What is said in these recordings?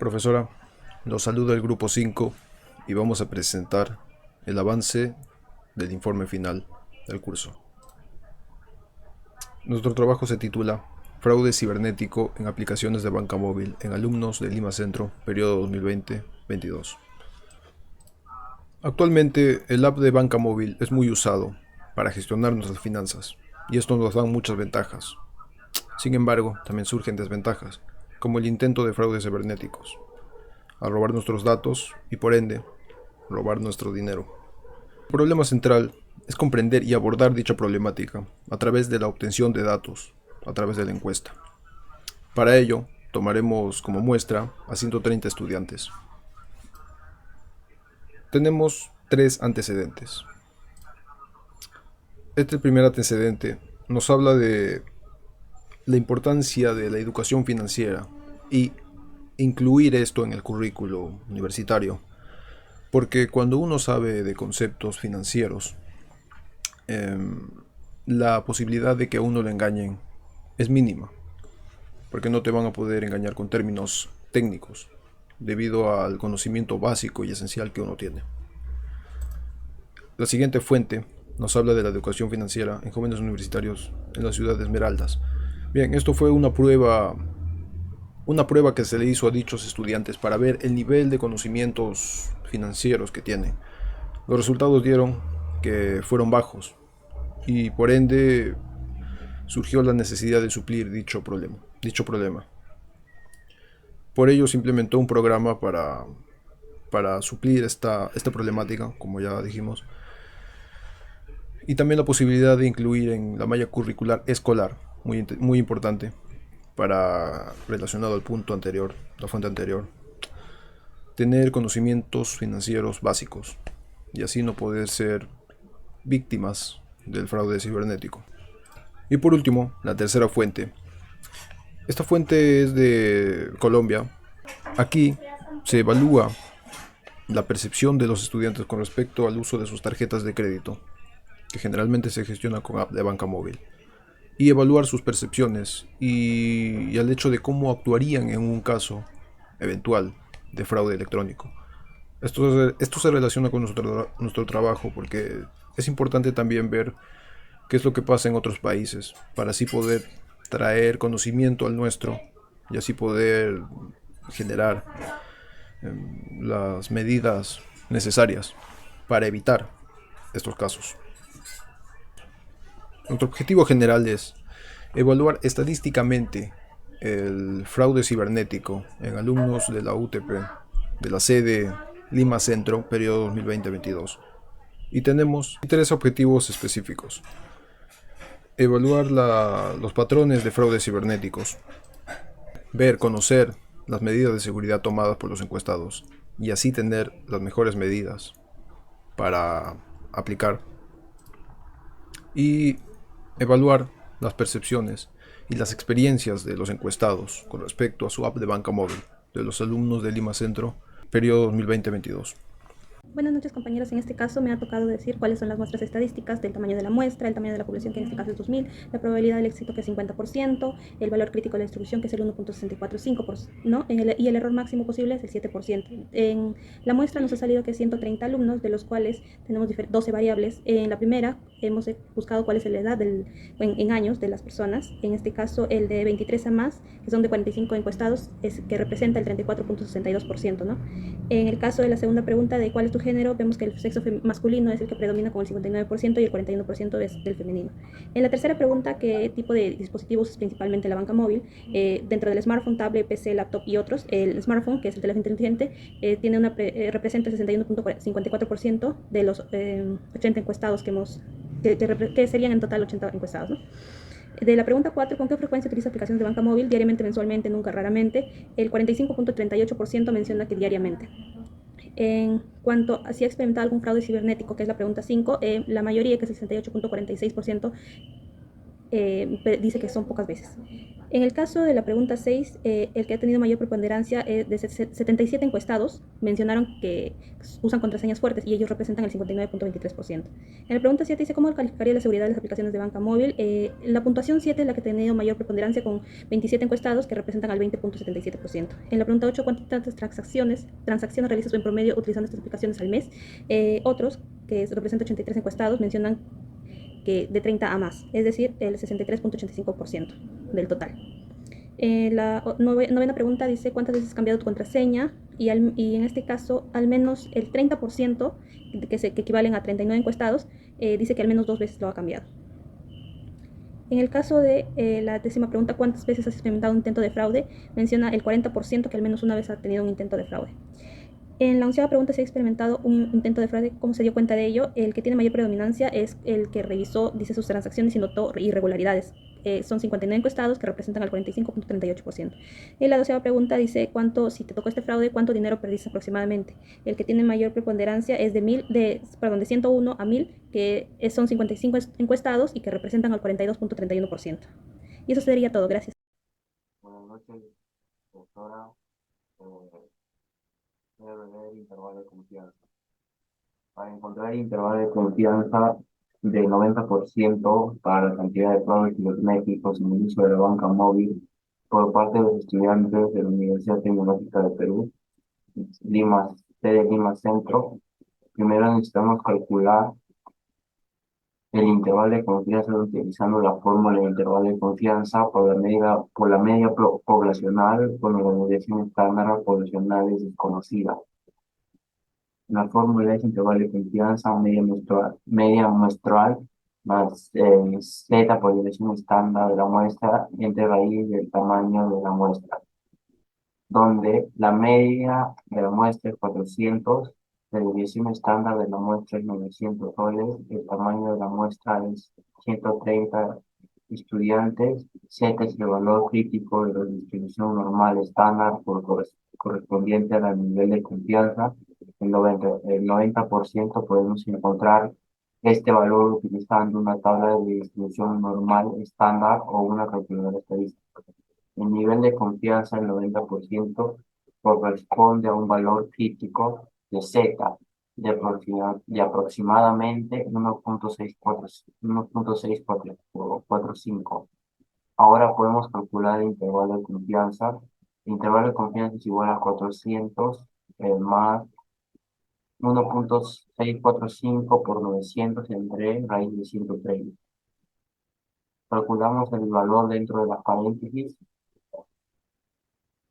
Profesora, los saluda el grupo 5 y vamos a presentar el avance del informe final del curso. Nuestro trabajo se titula Fraude cibernético en aplicaciones de banca móvil en alumnos de Lima Centro, periodo 2020-22. Actualmente el app de banca móvil es muy usado para gestionar nuestras finanzas y esto nos da muchas ventajas. Sin embargo, también surgen desventajas, como el intento de fraudes cibernéticos, a robar nuestros datos y por ende robar nuestro dinero. El problema central es comprender y abordar dicha problemática a través de la obtención de datos, a través de la encuesta. Para ello, tomaremos como muestra a 130 estudiantes. Tenemos tres antecedentes. Este primer antecedente nos habla de la importancia de la educación financiera y incluir esto en el currículo universitario. Porque cuando uno sabe de conceptos financieros, la posibilidad de que a uno le engañen es mínima, porque no te van a poder engañar con términos técnicos, debido al conocimiento básico y esencial que uno tiene. La siguiente fuente nos habla de la educación financiera en jóvenes universitarios en la ciudad de Esmeraldas. Bien, esto fue una prueba que se le hizo a dichos estudiantes para ver el nivel de conocimientos financieros que tienen. Los resultados dieron que fueron bajos y por ende surgió la necesidad de suplir dicho problema. Por ello se implementó un programa para suplir esta problemática, como ya dijimos, y también la posibilidad de incluir en la malla curricular escolar, muy importante, para relacionado al punto anterior, la fuente anterior, tener conocimientos financieros básicos y así no poder ser víctimas del fraude cibernético. Y por último, la tercera fuente. Esta fuente es de Colombia. Aquí se evalúa la percepción de los estudiantes con respecto al uso de sus tarjetas de crédito, que generalmente se gestiona con app de banca móvil, y evaluar sus percepciones y al hecho de cómo actuarían en un caso eventual de fraude electrónico. Esto se relaciona con nuestro trabajo porque es importante también ver qué es lo que pasa en otros países para así poder traer conocimiento al nuestro y así poder generar las medidas necesarias para evitar estos casos. Nuestro objetivo general es evaluar estadísticamente el fraude cibernético en alumnos de la UTP, de la sede Lima Centro, periodo 2020-22. Y tenemos tres objetivos específicos. Evaluar los patrones de fraudes cibernéticos, conocer las medidas de seguridad tomadas por los encuestados y así tener las mejores medidas para aplicar, y evaluar las percepciones y las experiencias de los encuestados con respecto a su app de banca móvil de los alumnos de Lima Centro, periodo 2020-22. Buenas noches, compañeros. En este caso me ha tocado decir cuáles son las muestras estadísticas del tamaño de la muestra, el tamaño de la población, que en este caso es 2000, la probabilidad del éxito, que es 50%, el valor crítico de la distribución, que es el 1.645%, ¿no? Y el error máximo posible es el 7%. En la muestra nos ha salido que 130 alumnos, de los cuales tenemos 12 variables. En la primera hemos buscado cuál es la edad en años de las personas. En este caso, el de 23 a más, que son de 45 encuestados, que representa el 34.62%, ¿no? En el caso de la segunda pregunta de cuál es tu género, vemos que el sexo masculino es el que predomina con el 59% y el 41% es del femenino. En la tercera pregunta, ¿qué tipo de dispositivos es principalmente la banca móvil? Dentro del smartphone, tablet, PC, laptop y otros, el smartphone, que es el teléfono inteligente, representa el 61.54% de los 80 encuestados que serían en total 80 encuestados, ¿no? De la pregunta 4, ¿con qué frecuencia utiliza aplicaciones de banca móvil? Diariamente, mensualmente, nunca, raramente. El 45.38% menciona que diariamente. En cuanto a si ha experimentado algún fraude cibernético, que es la pregunta 5, la mayoría, que es el 68.46%, dice que son pocas veces. En el caso de la pregunta 6, el que ha tenido mayor preponderancia de 77 encuestados mencionaron que usan contraseñas fuertes y ellos representan el 59.23%. En la pregunta 7 dice, ¿cómo calificaría la seguridad de las aplicaciones de banca móvil? La puntuación 7 es la que ha tenido mayor preponderancia con 27 encuestados que representan al 20.77%. En la pregunta 8, ¿cuántas transacciones realizas en promedio utilizando estas aplicaciones al mes? Otros, que representan 83 encuestados, mencionan que de 30 a más, es decir, el 63.85% del total. La novena pregunta dice cuántas veces has cambiado tu contraseña y en este caso al menos el 30%, que equivalen a 39 encuestados, dice que al menos 2 veces lo ha cambiado. En el caso de la décima pregunta, ¿cuántas veces has experimentado un intento de fraude? Menciona el 40% que al menos una vez ha tenido un intento de fraude. En la onceava pregunta, si ha experimentado un intento de fraude, ¿cómo se dio cuenta de ello? El que tiene mayor predominancia es el que revisó, dice, sus transacciones y notó irregularidades. Son 59 encuestados que representan al 45.38%. Y la doceava pregunta dice, si te tocó este fraude, ¿cuánto dinero perdiste aproximadamente? El que tiene mayor preponderancia es de 101 a 1000, que son 55 encuestados y que representan al 42.31%. Y eso sería todo. Gracias. Buenas noches, doctora. Voy a ver el intervalo de confianza. Para encontrar el intervalo de confianza del 90% para la cantidad de fraudes cibernéticos en el uso de la banca móvil por parte de los estudiantes de la Universidad Tecnológica de Perú, sede Lima Centro, primero necesitamos calcular el intervalo de confianza utilizando la fórmula de intervalo de confianza por la media poblacional cuando la mediación estándar poblacional es desconocida. La fórmula es intervalo de confianza media muestral más z por dirección estándar de la muestra entre raíz del tamaño de la muestra, donde la media de la muestra es 400, la desviación estándar de la muestra es 900 soles, el tamaño de la muestra es 130 estudiantes, Z es el valor crítico de la distribución normal estándar correspondiente al nivel de confianza. El 90% podemos encontrar este valor utilizando una tabla de distribución normal estándar o una calculadora estadística. El nivel de confianza del 90% corresponde a un valor crítico de Z de aproximadamente 1.645. Ahora podemos calcular el intervalo de confianza. El intervalo de confianza es igual a 400 más 1.645 por 900 entre raíz de 130. Calculamos el valor dentro de las paréntesis,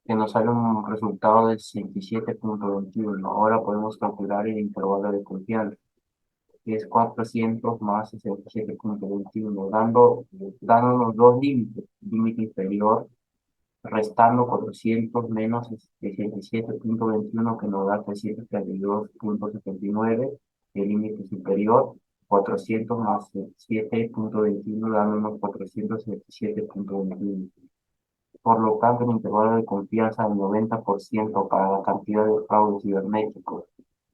que nos sale un resultado de 67.21. Ahora podemos calcular el intervalo de confianza, que es 400 más 67.21, dándonos dos límites, límite inferior, restando 400 menos 67.21, que nos da 332.79, el límite superior, 400 más 7.21, dándonos 477.21. Por lo tanto, el intervalo de confianza del 90% para la cantidad de fraudes cibernéticos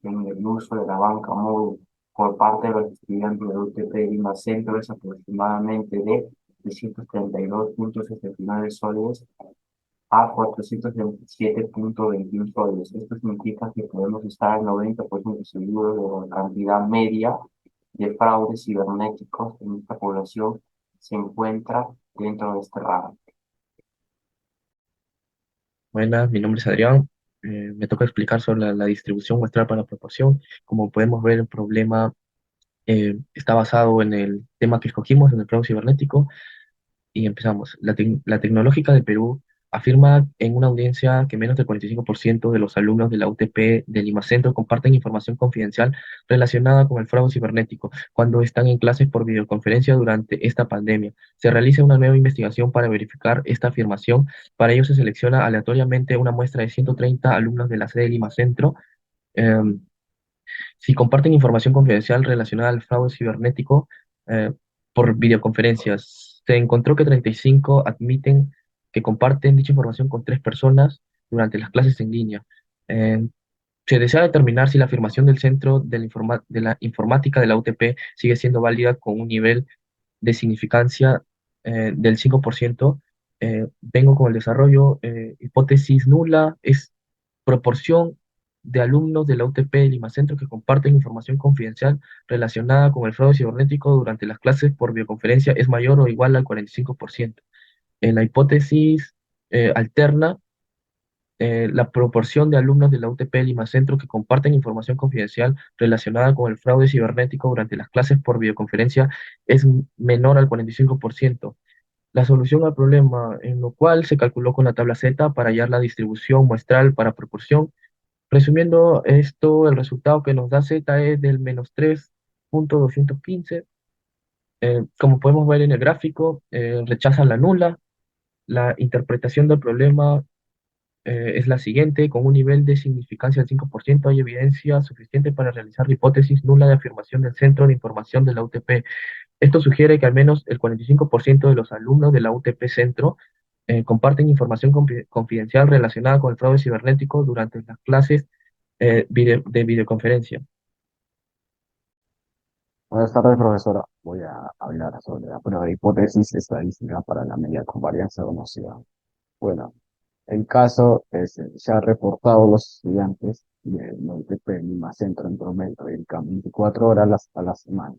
en el uso de la banca móvil por parte de los estudiantes de UTP de Lima Centro es aproximadamente de 332.69 soles a 427.21 soles. Esto significa que podemos estar al 90% seguros de la cantidad media de fraudes cibernéticos en esta población se encuentra dentro de este rango. Buenas, mi nombre es Adrián. Me toca explicar sobre la distribución muestral para proporción. Como podemos ver, el problema está basado en el tema que escogimos, en el fraude cibernético, y empezamos. La Tecnológica de Perú afirma en una audiencia que menos del 45% de los alumnos de la UTP de Lima Centro comparten información confidencial relacionada con el fraude cibernético cuando están en clases por videoconferencia durante esta pandemia. Se realiza una nueva investigación para verificar esta afirmación. Para ello se selecciona aleatoriamente una muestra de 130 alumnos de la sede de Lima Centro. em, si comparten información confidencial relacionada al fraude cibernético eh, por videoconferencias. Se encontró que 35 admiten que comparten dicha información con 3 personas durante las clases en línea. Eh, Se desea determinar si la afirmación del Centro de la Informática de la UTP sigue siendo válida con un nivel de significancia del 5%. vengo con el desarrollo. Hipótesis nula es proporción de alumnos de la UTP de Lima Centro que comparten información confidencial relacionada con el fraude cibernético durante las clases por videoconferencia es mayor o igual al 45%. En la hipótesis alterna, la proporción de alumnos de la UTP de Lima Centro que comparten información confidencial relacionada con el fraude cibernético durante las clases por videoconferencia es menor al 45%. La solución al problema, en lo cual se calculó con la tabla Z para hallar la distribución muestral para proporción. Resumiendo esto, el resultado que nos da Z es del -3.215. Como podemos ver en el gráfico, rechaza la nula. La interpretación del problema es la siguiente: con un nivel de significancia del 5% hay evidencia suficiente para realizar la hipótesis nula de afirmación del Centro de Información de la UTP. Esto sugiere que al menos el 45% de los alumnos de la UTP Centro comparten información confidencial relacionada con el fraude cibernético durante las clases de videoconferencia. Buenas tardes, profesora. Voy a hablar sobre la prueba de hipótesis estadística para la media covarianza conocida. Bueno, el caso es, se ha reportado los estudiantes de la UTP Lima Centro en promedio dedican 24 horas a la semana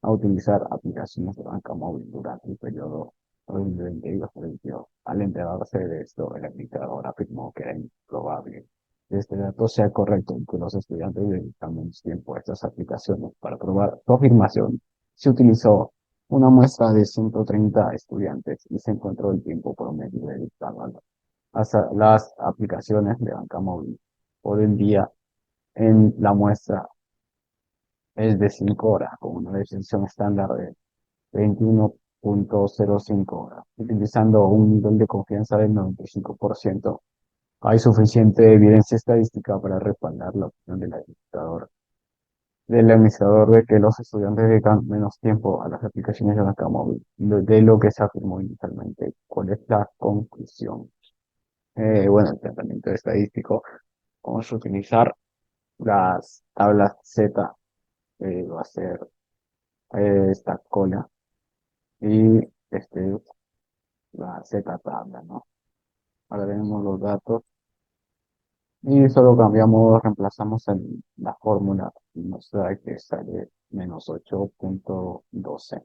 a utilizar aplicaciones de banca móvil durante el periodo 2022-2022. Al enterarse de esto, el aplicador afirmó que era improbable que este dato sea correcto y que los estudiantes dedican menos tiempo a estas aplicaciones. Para probar su afirmación, se utilizó una muestra de 130 estudiantes y se encontró el tiempo promedio dedicado a las aplicaciones de banca móvil. Hoy en día, en la muestra es de 5 horas, con una definición estándar de 21.05 horas. Utilizando un nivel de confianza del 95%, hay suficiente evidencia estadística para respaldar la opinión del administrador de que los estudiantes dedican menos tiempo a las aplicaciones de banca móvil, de lo que se afirmó inicialmente. ¿Cuál es la conclusión? Bueno, el tratamiento estadístico, vamos a utilizar las tablas Z, va a ser esta cola y este, la Z tabla, ¿no? Ahora tenemos los datos y solo cambiamos, reemplazamos en la fórmula y nos da que sale -8.12.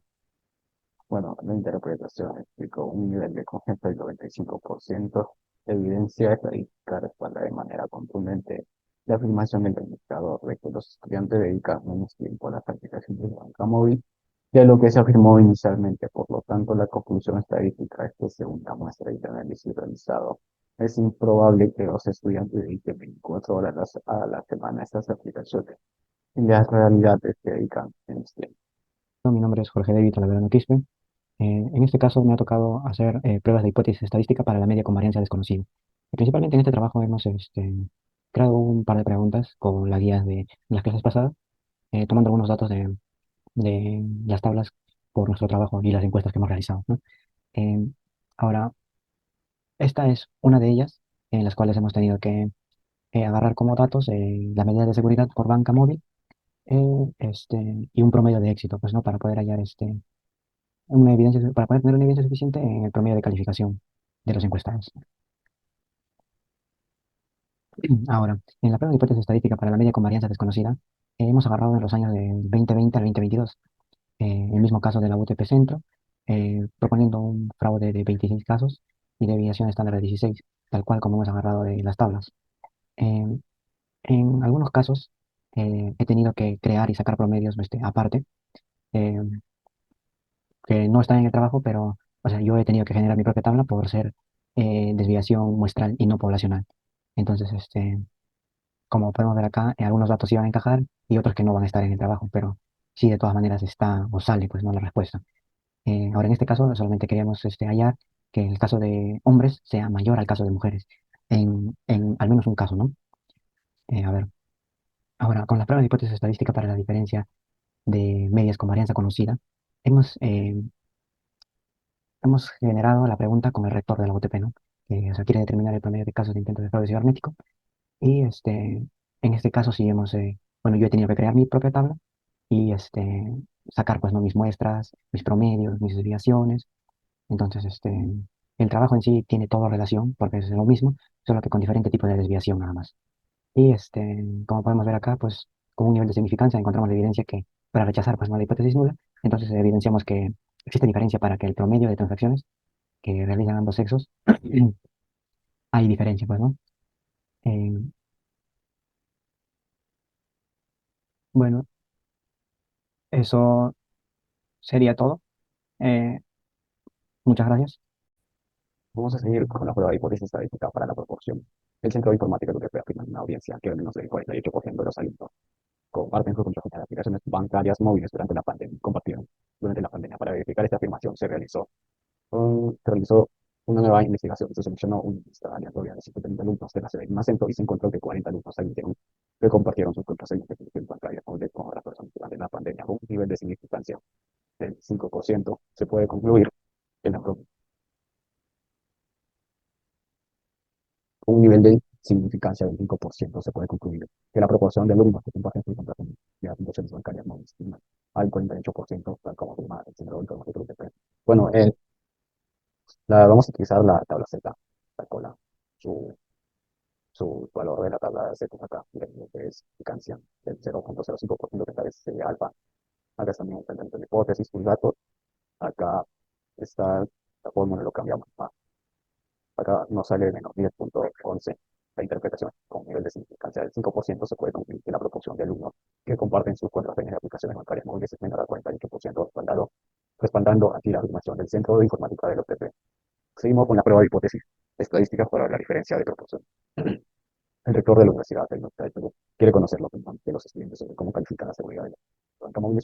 Bueno, la interpretación explicó un nivel de confianza del 95%. Evidencia estadística respalda de manera contundente la afirmación del administrador de que los estudiantes dedican menos tiempo a las aplicaciones de banca móvil de lo que se afirmó inicialmente. Por lo tanto, la conclusión estadística es que según la muestra y el análisis realizado, es improbable que los estudiantes dediquen 24 horas a la semana a estas aplicaciones. Y la realidad es que dedican menos tiempo. Mi nombre es Jorge David Talavera Quispe. En este caso me ha tocado hacer pruebas de hipótesis estadística para la media con varianza desconocida. Principalmente en este trabajo hemos creado un par de preguntas con las guías de las clases pasadas, tomando algunos datos de las tablas por nuestro trabajo y las encuestas que hemos realizado, ¿no? Eh, Ahora, esta es una de ellas en las cuales hemos tenido que agarrar como datos las medidas de seguridad por banca móvil y un promedio de éxito, pues, ¿no? Para poder hallar una evidencia, para poder tener una evidencia suficiente en el promedio de calificación de los encuestados. Ahora, en la prueba de hipótesis estadística para la media con varianza desconocida, hemos agarrado en los años del 2020 al 2022 el mismo caso de la UTP Centro, proponiendo un fraude de 26 casos y deviación estándar de 16, tal cual como hemos agarrado de las tablas. Eh, en algunos casos he tenido que crear y sacar promedios aparte, eh, que no están en el trabajo, pero o sea, yo he tenido que generar mi propia tabla por ser desviación muestral y no poblacional. Entonces, como podemos ver acá, algunos datos sí van a encajar y otros que no van a estar en el trabajo, pero sí de todas maneras está o sale, pues no la respuesta. Ahora en este caso solamente queríamos hallar que el caso de hombres sea mayor al caso de mujeres, en al menos un caso, ¿no? A ver, ahora con la prueba de hipótesis estadística para la diferencia de medias con varianza conocida, hemos, eh, hemos generado la pregunta con el rector de la UTP, ¿no? Que o sea, quiere determinar el promedio de casos de intentos de fraude cibernético. Y en este caso sí bueno, yo he tenido que crear mi propia tabla y sacar pues, ¿no? mis muestras, mis promedios, mis desviaciones. Entonces, El trabajo en sí tiene todo relación, porque es lo mismo, solo que con diferente tipo de desviación nada más. Y como podemos ver acá, pues con un nivel de significancia encontramos la evidencia que para rechazar pues, ¿no? la hipótesis nula, entonces evidenciamos que existe diferencia para que el promedio de transacciones que realizan ambos sexos, hay diferencia, pues, ¿no? Eh, bueno, eso sería todo. Eh, muchas gracias. Vamos a seguir con la prueba de hipótesis estadística para la proporción. El Centro de Informática de UTP afirma en una audiencia que al menos el 48% de los alumnos comparten su contraseña de aplicaciones bancarias móviles durante la pandemia. Compartieron durante la pandemia. Para verificar esta afirmación se realizó una nueva investigación. Se seleccionó una lista aleatoria de 50 alumnos de la sede más centro y se encontró que 40 alumnos admitieron que compartieron sus contraseñas de aplicaciones bancarias móviles con otras personas durante la pandemia. Con un nivel de significancia del 5%, se puede concluir que la un nivel de significancia del 5%, se puede concluir que la proporción de alumnos que comparten sus contraseñas de aplicaciones bancarias móviles al 48%, tal como afirma el Centro de Informática de UTP. Bueno, vamos a utilizar la tabla Z, calcula su, su valor de la tabla Z acá, miren, que es significancia del 0,05%, que esta vez sería alfa. Acá también está el de hipótesis, un dato. Acá está la fórmula, lo cambiamos. Acá nos sale menos 10,11. La interpretación con nivel de significancia del 5%, se puede concluir que la proporción de alumnos que comparten sus contraseñas de aplicaciones bancarias móviles es menor al 48%, respaldando aquí la afirmación del Centro de Informática de la OTP. Seguimos con la prueba de hipótesis estadísticas para la diferencia de proporción. El rector de la Universidad Tecnológica del Perú quiere conocer la opinión de los estudiantes sobre cómo califican la seguridad de la banca móvil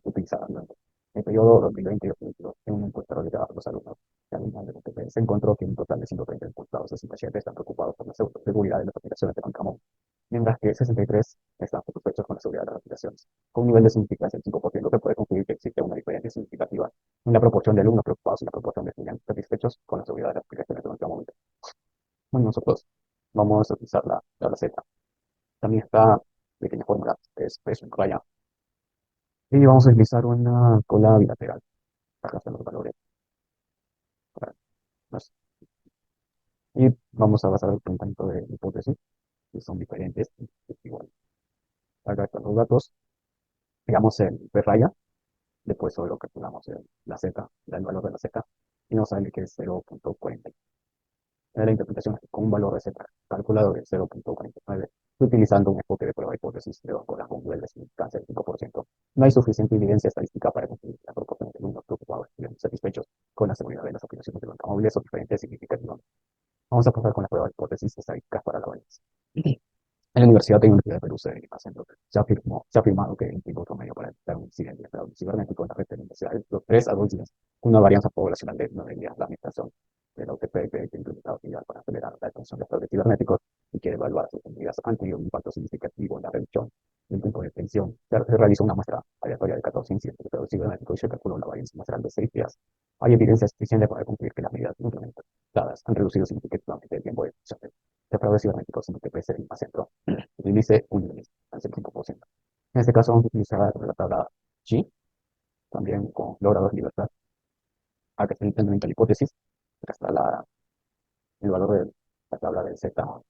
utilizada durante el periodo 2020-2022. En una encuesta realizada a los alumnos de alumnos de UTP, se encontró que un total de 130 encuestados, 67 están preocupados por la seguridad de las aplicaciones de banca móvil, mientras que 63 están satisfechos con la seguridad de las aplicaciones. Con un nivel de significancia del 5%, se puede concluir que existe una diferencia significativa en la proporción de alumnos preocupados y la proporción de estudiantes satisfechos con la seguridad de las aplicaciones de banca móvil. Bueno, nosotros vamos a utilizar la tabla Z. También está pequeña fórmula, que es peso en raya. Y vamos a utilizar una cola bilateral. Acá están los valores. Y vamos a basar el planteamiento de hipótesis, que son diferentes. Igual. Acá están los datos. Digamos el P raya. Después solo calculamos la Z, el valor de la Z. Y nos sale que es 0,40. La interpretación con un valor de Z calculado de 0,49, utilizando un enfoque de prueba de hipótesis de dos colas con un nivel de significancia del 5%. No hay suficiente evidencia estadística para concluir la proporción de alumnos preocupados y satisfechos con la seguridad de las aplicaciones de banca móviles o diferentes significativas. Vamos a pasar con la prueba de hipótesis estadísticas para la valencia. En la Universidad Tecnológica de Perú, sede de Lima Centro, se ha afirmado que el tiempo promedio para detectar un incidente de fraude cibernético en la red de la universidad es de 3 a 2 días, con una varianza poblacional de 9 días. La administración de la UTP que ha implementado actividades para acelerar la detención de fraudes cibernéticos y quiere evaluar sus medidas han tenido un impacto significativo en la reducción del tiempo de detención. Se realizó una muestra aleatoria de 14 incidentes de fraude cibernético y se calculó la varianza muestral de 6 días. Hay evidencia suficiente para concluir que las medidas implementadas han reducido significativamente el tiempo de detención de fraudes cibernéticos en UTP de Lima Centro. Utilice un índice al 5%. En este caso vamos a utilizar la tabla G, también con logrador libertad. Acá está el planteamiento de la hipótesis. Acá está el valor de la tabla de Z